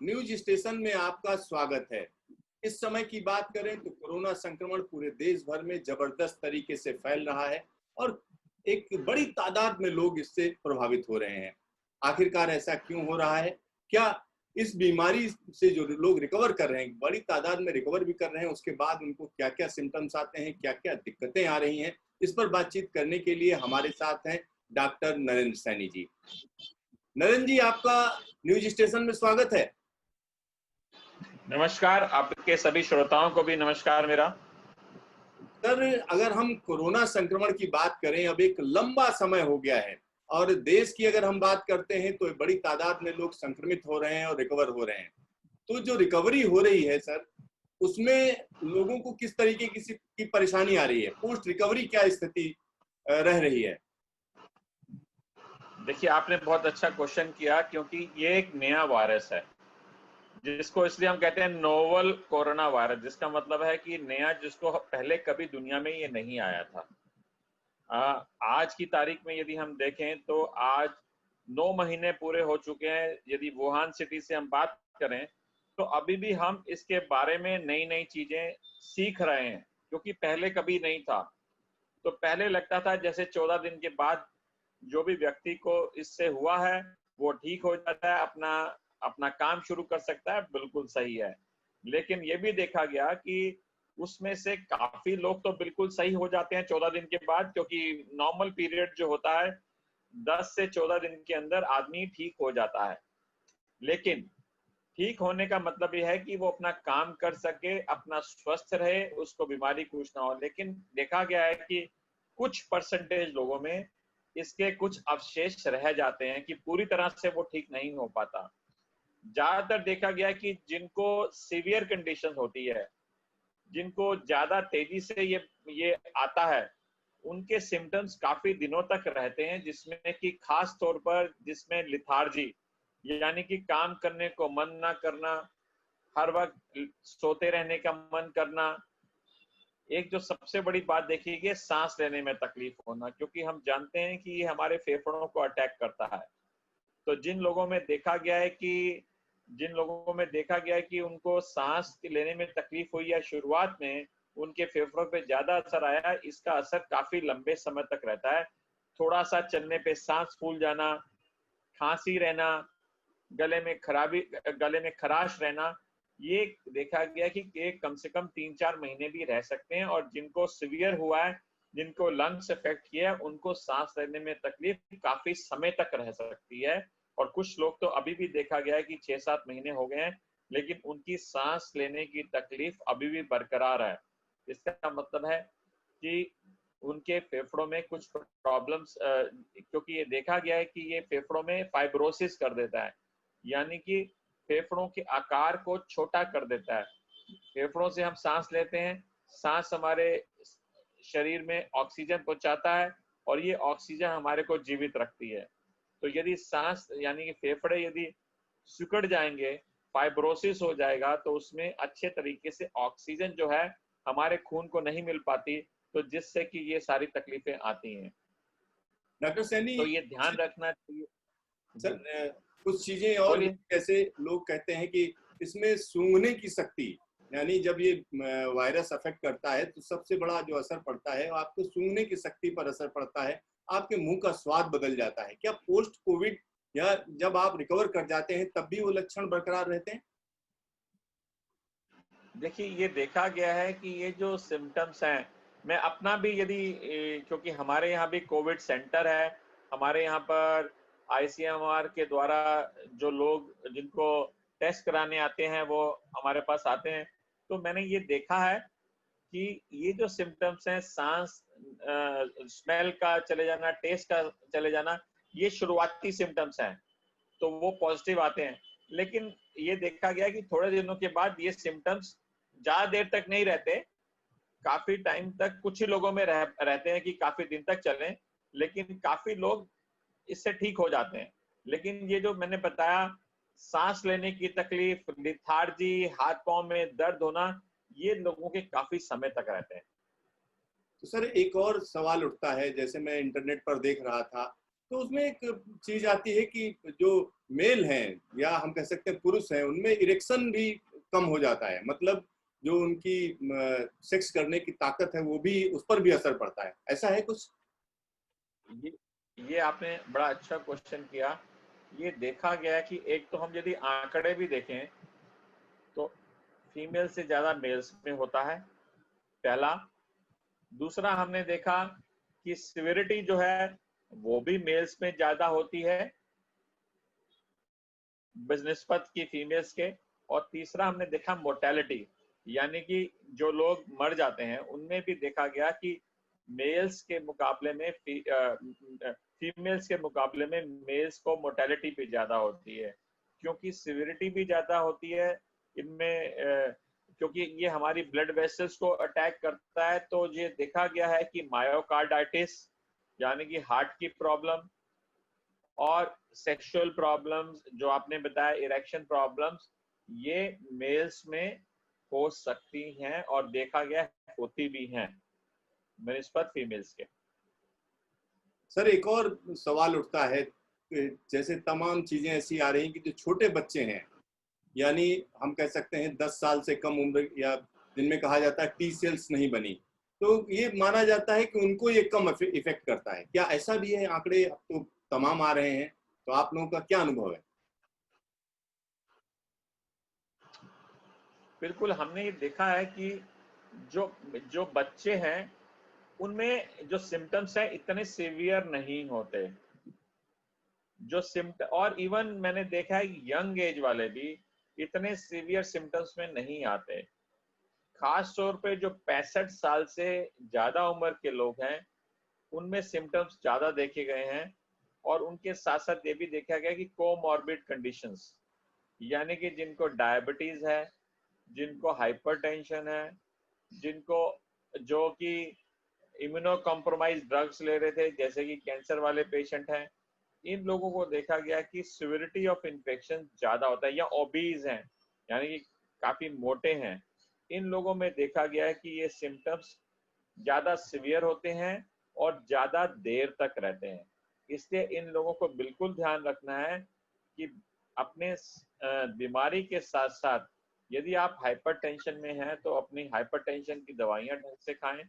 News station में आपका स्वागत है। इस समय की बात करें तो कोरोना संक्रमण पूरे देश भर में जबरदस्त तरीके से फैल रहा है और एक बड़ी तादाद में लोग इससे प्रभावित हो रहे हैं। आखिरकार ऐसा क्यों हो रहा है? क्या इस बीमारी से जो लोग रिकवर कर रहे हैं, बड़ी तादाद में रिकवर भी कर रहे हैं, उसके बाद उनको क्या-क्या सिम्पटम्स आते हैं, क्या-क्या दिक्कतें आ रही हैं, इस पर बातचीत करने के लिए हमारे साथ हैं डॉक्टर नरेंद्र सैनी जी। नरेंद्र जी, आपका न्यूज स्टेशन में स्वागत है। नमस्कार, आपके सभी श्रोताओं को भी नमस्कार मेरा। सर, अगर हम कोरोना संक्रमण की बात करें, अब एक लंबा समय हो गया है और देश की अगर हम बात करते हैं तो बड़ी तादाद में लोग संक्रमित हो रहे हैं और रिकवर हो रहे हैं। तो जो रिकवरी हो रही है सर, उसमें लोगों को किस तरीके की परेशानी आ रही है? पोस्ट रिकवरी क्या स्थिति रह रही है? देखिए, आपने बहुत अच्छा क्वेश्चन किया क्योंकि ये एक नया वायरस है, जिसको इसलिए हम कहते हैं नोवल कोरोना वायरस, जिसका मतलब है कि नया, जिसको पहले कभी दुनिया में ये नहीं आया था। आज की तारीख में यदि हम देखें तो आज 9 महीने पूरे हो चुके हैं। यदि वुहान सिटी से हम बात करें तो अभी भी हम इसके बारे में नई नई चीजें सीख रहे हैं, क्योंकि पहले कभी नहीं था। तो पहले लगता था जैसे 14 दिन के बाद जो भी व्यक्ति को इससे हुआ है वो ठीक हो जाता है, अपना अपना काम शुरू कर सकता है, बिल्कुल सही है। लेकिन ये भी देखा गया कि उसमें से काफी लोग तो बिल्कुल सही हो जाते हैं 14 दिन के बाद, क्योंकि नॉर्मल पीरियड जो होता है 10 से 14 दिन के अंदर आदमी ठीक हो जाता है। लेकिन ठीक होने का मतलब यह है कि वो अपना काम कर सके, अपना स्वस्थ रहे, उसको बीमारी कुछ ना हो। लेकिन देखा गया है कि कुछ परसेंटेज लोगों में इसके कुछ अवशेष रह जाते हैं कि पूरी तरह से वो ठीक नहीं हो पाता। ज्यादातर देखा गया है कि जिनको सीवियर कंडीशन होती है, जिनको ज्यादा तेजी से ये आता है, उनके सिम्टम्स काफी दिनों तक रहते हैं, जिसमें कि खास तौर पर जिसमें लिथार्जी, यानी कि काम करने को मन ना करना, हर वक्त सोते रहने का मन करना। एक जो सबसे बड़ी बात देखी गई, सांस लेने में तकलीफ होना, क्योंकि हम जानते हैं कि ये हमारे फेफड़ों को अटैक करता है। तो जिन लोगों में देखा गया है कि उनको सांस लेने में तकलीफ हुई या शुरुआत में उनके फेफड़ों पे ज्यादा असर आया, इसका असर काफी लंबे समय तक रहता है। थोड़ा सा चलने पे सांस फूल जाना, खांसी रहना, गले में खराश रहना, ये देखा गया कि ये कम से कम 3-4 महीने भी रह सकते हैं। और जिनको सीवियर हुआ है, जिनको लंग्स इफेक्ट किया है, उनको सांस लेने में तकलीफ काफी समय तक रह सकती है। और कुछ लोग तो अभी भी देखा गया है कि 6-7 महीने हो गए हैं, लेकिन उनकी सांस लेने की तकलीफ अभी भी बरकरार है। इसका मतलब है कि उनके फेफड़ों में कुछ प्रॉब्लम्स, क्योंकि ये देखा गया है कि ये फेफड़ों में फाइब्रोसिस कर देता है, यानी कि फेफड़ों के आकार को छोटा कर देता है। फेफड़ों से हम सांस लेते हैं, सांस हमारे शरीर में ऑक्सीजन पहुंचाता है और ये ऑक्सीजन हमारे को जीवित रखती है। तो यदि सांस यानी कि फेफड़े यदि सिकुड़ जाएंगे, फाइब्रोसिस हो जाएगा, तो उसमें अच्छे तरीके से ऑक्सीजन जो है हमारे खून को नहीं मिल पाती, तो जिससे कि ये सारी तकलीफें आती हैं। डॉक्टर सैनी, तो ये ध्यान रखना चाहिए। सर, जी, कुछ चीजें और भी, बोलिए। जैसे लोग कहते हैं कि इसमें सूंघने की शक्ति, यानी जब ये वायरस अफेक्ट करता है तो सबसे बड़ा जो असर पड़ता है वो आपको सूंघने की शक्ति पर असर पड़ता है, आपके मुंह का स्वाद बदल जाता है। क्या पोस्ट कोविड या जब आप रिकवर कर जाते हैं तब भी वो लक्षण बरकरार रहते हैं? देखिए, ये देखा गया है कि ये जो सिम्टम्स हैं, मैं अपना भी यदि क्योंकि हमारे यहाँ भी कोविड सेंटर है, हमारे यहाँ पर आईसीएमआर के द्वारा जो लोग जिनको टेस्ट कराने आते हैं वो हमारे पास आते हैं। तो मैंने ये देखा है कि ये जो सिम्टम्स हैं, सांस, स्मेल का चले जाना, टेस्ट का चले जाना, ये शुरुआती सिम्टम्स हैं, तो वो पॉजिटिव आते हैं। लेकिन ये देखा गया कि थोड़े दिनों के बाद ये सिम्टम्स ज्यादा देर तक नहीं रहते, काफी टाइम तक कुछ ही लोगों में रहते हैं कि काफी दिन तक चलें, लेकिन काफी लोग इससे ठीक हो जाते हैं। लेकिन ये जो मैंने बताया, सांस लेने की तकलीफ, लिथार्जी, हाथ पांव में दर्द होना, ये लोगों के काफी समय तक रहते हैं। तो सर, एक और सवाल उठता है, जैसे मैं इंटरनेट पर देख रहा था तो उसमें एक चीज आती है कि जो मेल हैं या हम कह सकते हैं पुरुष हैं, उनमें इरेक्शन भी कम हो जाता है, मतलब जो उनकी सेक्स करने की ताकत है वो भी, उस पर भी असर पड़ता है, ऐसा है कुछ? ये ये आपने बड़ा अच्छा क्वेश्चन किया। ये देखा गया है कि एक तो हम यदि आंकड़े भी देखें तो फीमेल से ज्यादा मेल्स में होता है, पहला। दूसरा हमने देखा कि सिविरिटी जो है वो भी मेल्स में ज्यादा होती है बनिस्बत की फीमेल्स के। और तीसरा हमने देखा मोर्टेलिटी, यानी कि जो लोग मर जाते हैं उनमें भी देखा गया कि मेल्स के मुकाबले में फीमेल्स के मुकाबले में मेल्स को मोर्टेलिटी भी ज्यादा होती है, क्योंकि सिविरिटी भी ज्यादा होती है इनमें, क्योंकि ये हमारी ब्लड वेसल्स को अटैक करता है। तो ये देखा गया है कि मायोकार्डाइटिस यानी कि हार्ट की प्रॉब्लम और सेक्सुअल प्रॉब्लम्स जो आपने बताया, इरेक्शन प्रॉब्लम्स, ये मेल्स में हो सकती हैं और देखा गया होती भी हैं बनिस्बत फीमेल्स के। सर एक और सवाल उठता है, जैसे तमाम चीजें ऐसी आ रही हैं कि जो छोटे बच्चे हैं, यानी हम कह सकते हैं 10 साल से कम उम्र, या जिनमें कहा जाता है टी सेल्स नहीं बनी, तो ये माना जाता है कि उनको ये कम इफेक्ट करता है, क्या ऐसा भी है? आंकड़े अब तो तमाम आ रहे हैं, तो आप लोगों का क्या अनुभव है? बिल्कुल, हमने ये देखा है कि जो जो बच्चे हैं उनमें जो सिम्टम्स हैं इतने सीवियर नहीं होते। जो सिम्ट और इवन मैंने देखा है यंग एज वाले भी इतने सीवियर सिम्टम्स में नहीं आते। खास तौर पे जो 65 साल से ज्यादा उम्र के लोग हैं उनमें सिम्टम्स ज्यादा देखे गए हैं। और उनके साथ साथ ये भी देखा गया कि कोमॉर्बिड कंडीशंस, यानी कि जिनको डायबिटीज है, जिनको हाइपरटेंशन है, जिनको जो कि इम्यूनो कॉम्प्रोमाइज ड्रग्स ले रहे थे जैसे कि कैंसर वाले पेशेंट हैं, इन लोगों को देखा गया कि सिविरिटी ऑफ इन्फेक्शन ज्यादा होता है। या ओबीज हैं यानी कि काफी मोटे हैं, इन लोगों में देखा गया है कि ये सिम्टम्स ज्यादा सिवियर होते हैं और ज्यादा देर तक रहते हैं। इसलिए इन लोगों को बिल्कुल ध्यान रखना है कि अपने बीमारी के साथ साथ यदि आप हाइपरटेंशन में हैं तो अपनी हाइपरटेंशन की दवाइयां ढंग से खाएं।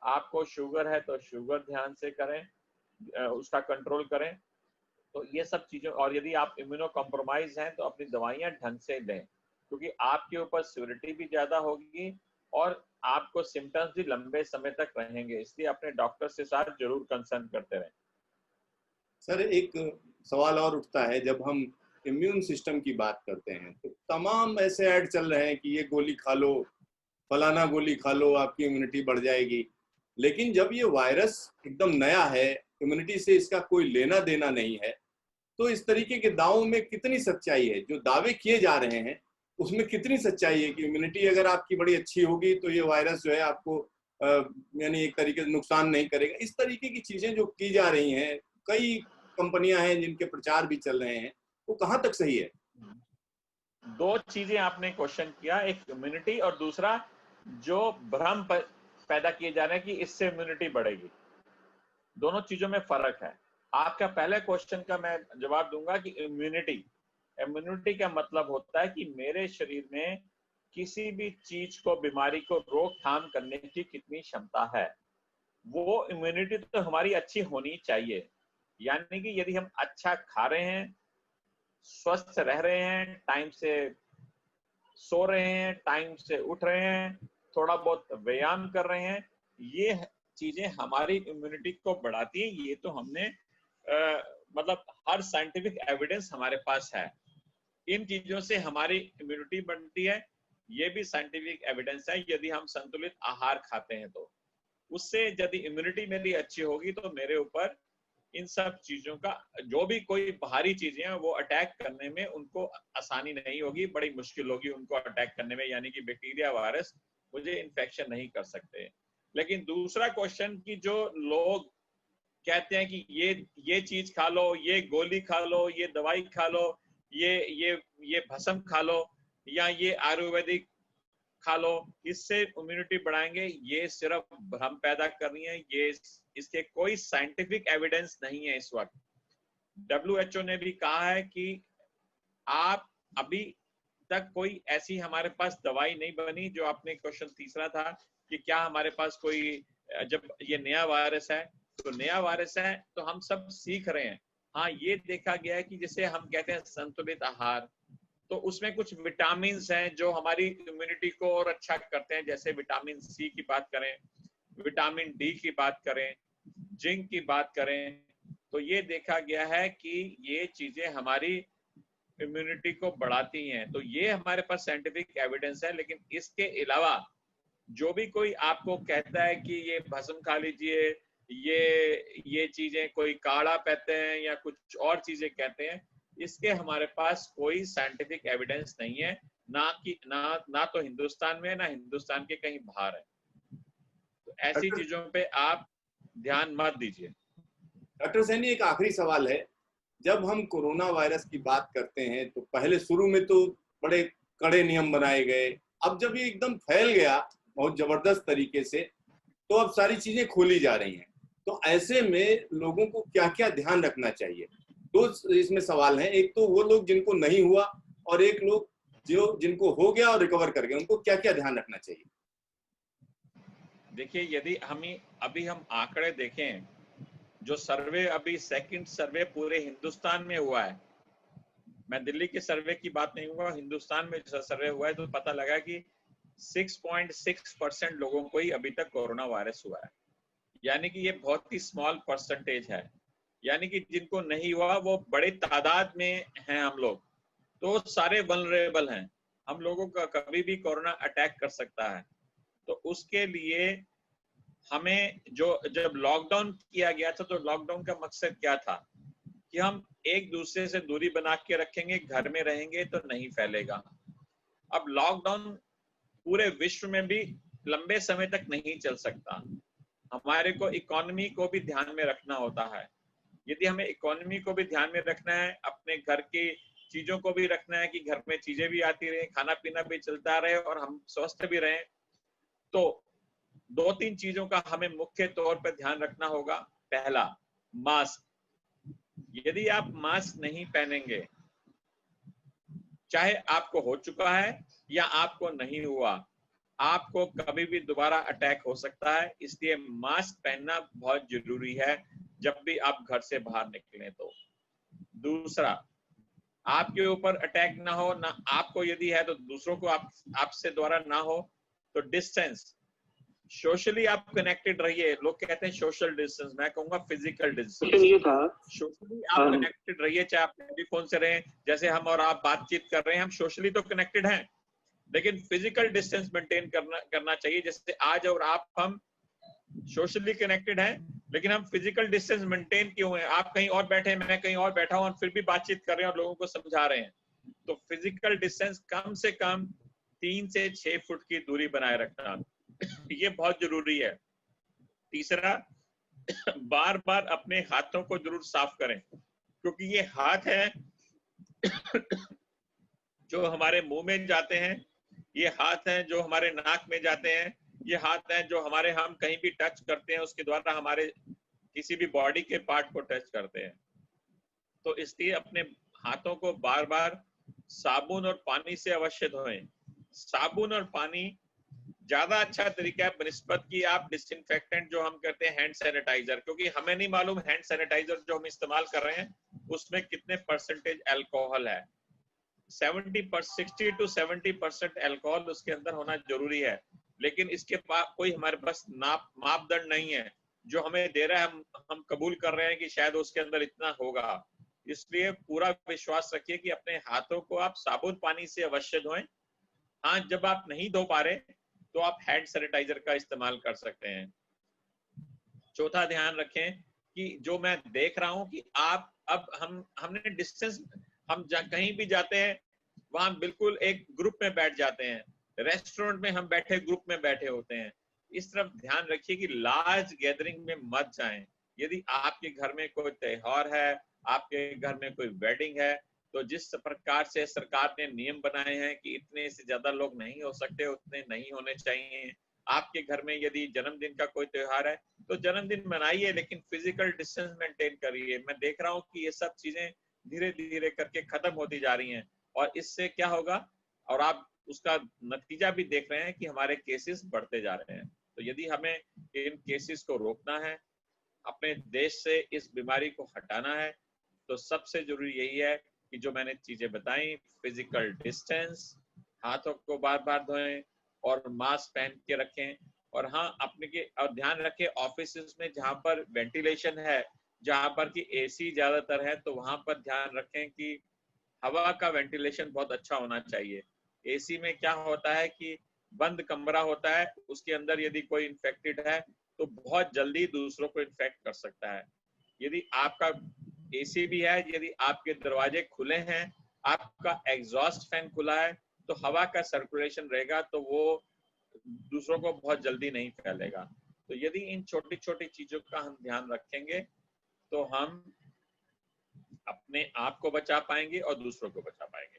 आपको शुगर है तो शुगर ध्यान से करें, उसका कंट्रोल करें। तो ये सब चीजों, और यदि आप इम्यूनो कॉम्प्रोमाइज हैं तो अपनी दवाइयां ढंग से लें, क्योंकि आपके ऊपर सिविरिटी भी ज्यादा होगी और आपको सिम्टम्स भी लंबे समय तक रहेंगे। इसलिए अपने डॉक्टर से साथ जरूर कंसर्न करते रहें। सर एक सवाल और उठता है, जब हम इम्यून सिस्टम की बात करते हैं तो तमाम ऐसे ऐड चल रहे हैं कि ये गोली खा लो, फलाना गोली खा लो, आपकी इम्यूनिटी बढ़ जाएगी। लेकिन जब ये वायरस एकदम नया है, इम्यूनिटी से इसका कोई लेना देना नहीं है, तो इस तरीके के दावों में कितनी सच्चाई है? जो दावे किए जा रहे हैं उसमें कितनी सच्चाई है कि इम्यूनिटी अगर आपकी बड़ी अच्छी होगी तो ये वायरस जो है आपको यानी एक तरीके से नुकसान नहीं करेगा? इस तरीके की चीजें जो की जा रही हैं, कई कंपनियां हैं जिनके प्रचार भी चल रहे हैं, वो कहाँ तक सही है? दो चीजें आपने क्वेश्चन किया, एक इम्यूनिटी और दूसरा जो भ्रम पैदा किए जा रहे हैं कि इससे इम्यूनिटी बढ़ेगी। दोनों चीजों में फर्क है। आपका पहले क्वेश्चन का मैं जवाब दूंगा कि इम्यूनिटी, इम्यूनिटी का मतलब होता है कि मेरे शरीर में किसी भी चीज को, बीमारी को रोकथाम करने की कितनी क्षमता है। वो इम्यूनिटी तो हमारी अच्छी होनी चाहिए, यानी कि यदि हम अच्छा खा रहे हैं, स्वस्थ रह रहे हैं, टाइम से सो रहे हैं, टाइम से उठ रहे हैं, थोड़ा बहुत व्यायाम कर रहे हैं, ये चीजें हमारी इम्यूनिटी को बढ़ाती हैं। ये तो हमने मतलब हर साइंटिफिक एविडेंस हमारे पास है, इन चीजों से हमारी इम्यूनिटी बढ़ती है। ये भी साइंटिफिक एविडेंस है। यदि हम संतुलित आहार खाते हैं तो उससे यदि इम्यूनिटी मेरी अच्छी होगी तो मेरे ऊपर इन सब चीजों का, जो भी कोई बाहरी चीजें हैं वो अटैक करने में उनको आसानी नहीं होगी, बड़ी मुश्किल होगी उनको अटैक करने में, यानी कि बैक्टीरिया, वायरस मुझे इन्फेक्शन नहीं कर सकते। लेकिन दूसरा क्वेश्चन कि जो लोग कहते हैं कि ये चीज खा लो, ये गोली खा लो, ये दवाई खा लो, ये ये ये भस्म खा लो, या ये आयुर्वेदिक खा लो, इससे इम्यूनिटी बढ़ाएंगे, ये सिर्फ भ्रम पैदा कर रही है। ये इसके कोई साइंटिफिक एविडेंस नहीं है इस वक्त। WHO ने भी कहा है कि आप अभी तक कोई ऐसी हमारे पास दवाई नहीं बनी, जो आपने क्वेश्चन तीसरा था कि क्या हमारे पास कोई, जब ये नया वायरस है तो नया वायरस है तो हम सब सीख रहे हैं। हाँ, ये देखा गया है कि जैसे हम कहते हैं संतुलित आहार, तो उसमें कुछ विटामिन हैं जो हमारी इम्यूनिटी को और अच्छा करते हैं, जैसे विटामिन सी की बात करें, विटामिन डी की बात करें, जिंक की बात करें, तो ये देखा गया है कि ये चीजें हमारी इम्यूनिटी को बढ़ाती हैं। तो ये हमारे पास साइंटिफिक एविडेंस है। लेकिन इसके अलावा जो भी कोई आपको कहता है कि ये भस्म खा लीजिए, ये चीजें, कोई काढ़ा पीते हैं या कुछ और चीजें कहते हैं, इसके हमारे पास कोई साइंटिफिक एविडेंस नहीं है, ना तो हिंदुस्तान में, ना हिंदुस्तान के कहीं बाहर है। तो ऐसी चीजों पे आप ध्यान मत दीजिए। डॉक्टर सैनी, एक आखिरी सवाल है। जब हम कोरोना वायरस की बात करते हैं तो पहले शुरू में तो बड़े कड़े नियम बनाए गए, अब जब ये एकदम फैल गया बहुत जबरदस्त तरीके से, तो अब सारी चीजें खोली जा रही हैं। तो ऐसे में लोगों को क्या क्या ध्यान रखना चाहिए? दो इसमें सवाल हैं। एक तो वो लोग जिनको नहीं हुआ, और एक लोग जिनको हो गया और रिकवर कर गए, उनको क्या क्या ध्यान रखना चाहिए? देखिए, यदि अभी हम आंकड़े देखें, जो सर्वे अभी सेकंड सर्वे पूरे हिंदुस्तान में हुआ है, मैं दिल्ली के सर्वे की बात नहीं हुआ, हिंदुस्तान में जो सर्वे हुआ है, तो पता लगा कि 6.6% लोगों को ही अभी तक कोरोना वायरस हुआ है। यानी कि ये बहुत ही स्मॉल परसेंटेज है। यानी कि जिनको नहीं हुआ वो बड़े तादाद में हैं हम लोग, तो सारे वल्नरेबल हैं। हम लोगों का कभी भी कोरोना अटैक कर सकता है। तो उसके लिए हमें, जब लॉकडाउन किया गया था, तो लॉकडाउन का मकसद क्या था कि हम एक दूसरे से दूरी बना के रखेंगे, घर में रहेंगे तो नहीं फैलेगा। अब लॉकडाउन पूरे विश्व में भी लंबे समय तक नहीं चल सकता। हमारे को इकोनॉमी को भी ध्यान में रखना होता है। यदि हमें इकोनॉमी को भी ध्यान में रखना है, अपने घर की चीजों को भी रखना है कि घर में चीजें भी आती रहे, खाना पीना भी चलता रहे और हम स्वस्थ भी रहें, तो 2-3 चीजों का हमें मुख्य तौर पर ध्यान रखना होगा। पहला, मास्क। यदि आप मास्क नहीं पहनेंगे, चाहे आपको हो चुका है या आपको नहीं हुआ, आपको कभी भी दोबारा अटैक हो सकता है। इसलिए मास्क पहनना बहुत जरूरी है जब भी आप घर से बाहर निकलें। तो दूसरा, आपके ऊपर अटैक ना हो, ना आपको यदि है तो दूसरों को आपसे द्वारा ना हो, तो डिस्टेंस, सोशली आप कनेक्टेड रहिए। लोग कहते हैं सोशल डिस्टेंस, मैं कहूंगा फिजिकल डिस्टेंस। ये था सोशली आप कनेक्टेड रहिए, चाहे आप टेलीफोन से रहें, जैसे हम और आप बातचीत कर रहे हैं, हम सोशली तो कनेक्टेड हैं, लेकिन फिजिकल डिस्टेंस मेंटेन करना चाहिए। जैसे आज और हम सोशली कनेक्टेड हैं, लेकिन हम फिजिकल डिस्टेंस मेंटेन क्यों है? आप कहीं और बैठे, मैं कहीं और बैठा हूं, और फिर भी बातचीत कर रहे हैं और लोगों को समझा रहे हैं। तो फिजिकल डिस्टेंस कम से कम 3 से 6 फुट की दूरी बनाए रखना, ये बहुत जरूरी है। तीसरा, बार बार अपने हाथों को जरूर साफ करें, क्योंकि ये हाथ है जो हमारे मुंह में जाते हैं, ये हाथ हैं जो हमारे नाक में जाते हैं, ये हाथ हैं जो हम कहीं भी टच करते हैं उसके द्वारा हमारे किसी भी बॉडी के पार्ट को टच करते हैं। तो इसलिए अपने हाथों को बार बार साबुन और पानी से अवश्य धोएं। साबुन और पानी ज्यादा अच्छा तरीका है बनिस्बत कि आप डिसइंफेक्टेंट जो हम कहते हैं हैंड सैनिटाइजर, क्योंकि हमें नहीं मालूम हैंड सैनिटाइजर जो हम इस्तेमाल कर रहे हैं उसमें कितने परसेंटेज अल्कोहल है। 60 to 70% अल्कोहल उसके अंदर होना जरूरी है, लेकिन इसके पास कोई हमारे पास मापदंड नहीं है। जो हमें दे रहा है हम कबूल कर रहे हैं कि शायद उसके अंदर इतना होगा। इसलिए पूरा विश्वास रखिए कि अपने हाथों को आप साबुन पानी से अवश्य धोएं। हाँ, जब आप नहीं धो पा रहे तो आप हैंड सैनिटाइजर का इस्तेमाल कर सकते हैं। चौथा, ध्यान रखें कि जो मैं देख रहा हूं कि आप अब हमने डिस्टेंस, हम कहीं भी जाते हैं वहां बिल्कुल एक ग्रुप में बैठ जाते हैं, रेस्टोरेंट में हम बैठे ग्रुप में बैठे होते हैं। इस तरफ ध्यान रखिए कि लार्ज गैदरिंग में मत जाएं। यदि आपके घर में कोई त्योहार है, आपके घर में कोई वेडिंग है, तो जिस प्रकार से सरकार ने नियम बनाए हैं कि इतने से ज्यादा लोग नहीं हो सकते, उतने नहीं होने चाहिए। आपके घर में यदि जन्मदिन का कोई त्योहार है तो जन्मदिन मनाइए, लेकिन फिजिकल डिस्टेंस मेंटेन करिए। मैं देख रहा हूँ कि ये सब चीजें धीरे धीरे करके खत्म होती जा रही हैं, और इससे क्या होगा, और आप उसका नतीजा भी देख रहे हैं कि हमारे केसेस बढ़ते जा रहे हैं। तो यदि हमें इन केसेस को रोकना है, अपने देश से इस बीमारी को हटाना है, तो सबसे जरूरी यही है कि जो मैंने चीजें बताई, फिजिकल डिस्टेंस, हाथों को बार बार धोएं और मास्क पहन के रखें। और हाँ, अपने के और ध्यान रखें ऑफिस में जहाँ पर वेंटिलेशन है, जहाँ पर कि एसी ज्यादातर है, तो वहां पर ध्यान रखें कि हवा का वेंटिलेशन बहुत अच्छा होना चाहिए। एसी में क्या होता है कि बंद कमरा होता है, उसके अंदर यदि कोई इन्फेक्टेड है तो बहुत जल्दी दूसरों को इन्फेक्ट कर सकता है। यदि आपका एसी भी है, यदि आपके दरवाजे खुले हैं, आपका एग्जॉस्ट फैन खुला है, तो हवा का सर्कुलेशन रहेगा, तो वो दूसरों को बहुत जल्दी नहीं फैलेगा। तो यदि इन छोटी छोटी चीजों का हम ध्यान रखेंगे तो हम अपने आप को बचा पाएंगे और दूसरों को बचा पाएंगे।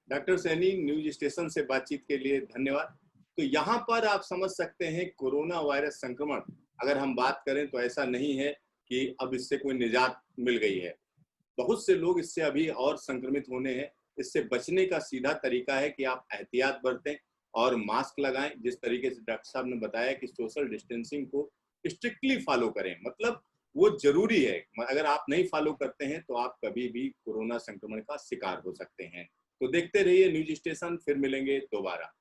डॉक्टर सैनी, न्यूज स्टेशन से बातचीत के लिए धन्यवाद। तो यहाँ पर आप समझ सकते हैं कोरोना वायरस संक्रमण अगर हम बात करें तो ऐसा नहीं है कि अब इससे कोई निजात मिल गई है। बहुत से लोग इससे अभी और संक्रमित होने हैं। इससे बचने का सीधा तरीका है कि आप एहतियात बरतें और मास्क लगाएं। जिस तरीके से डॉक्टर साहब ने बताया कि सोशल डिस्टेंसिंग को स्ट्रिक्टली फॉलो करें, मतलब वो जरूरी है। अगर आप नहीं फॉलो करते हैं तो आप कभी भी कोरोना संक्रमण का शिकार हो सकते हैं। तो देखते रहिए न्यूज स्टेशन, फिर मिलेंगे दोबारा।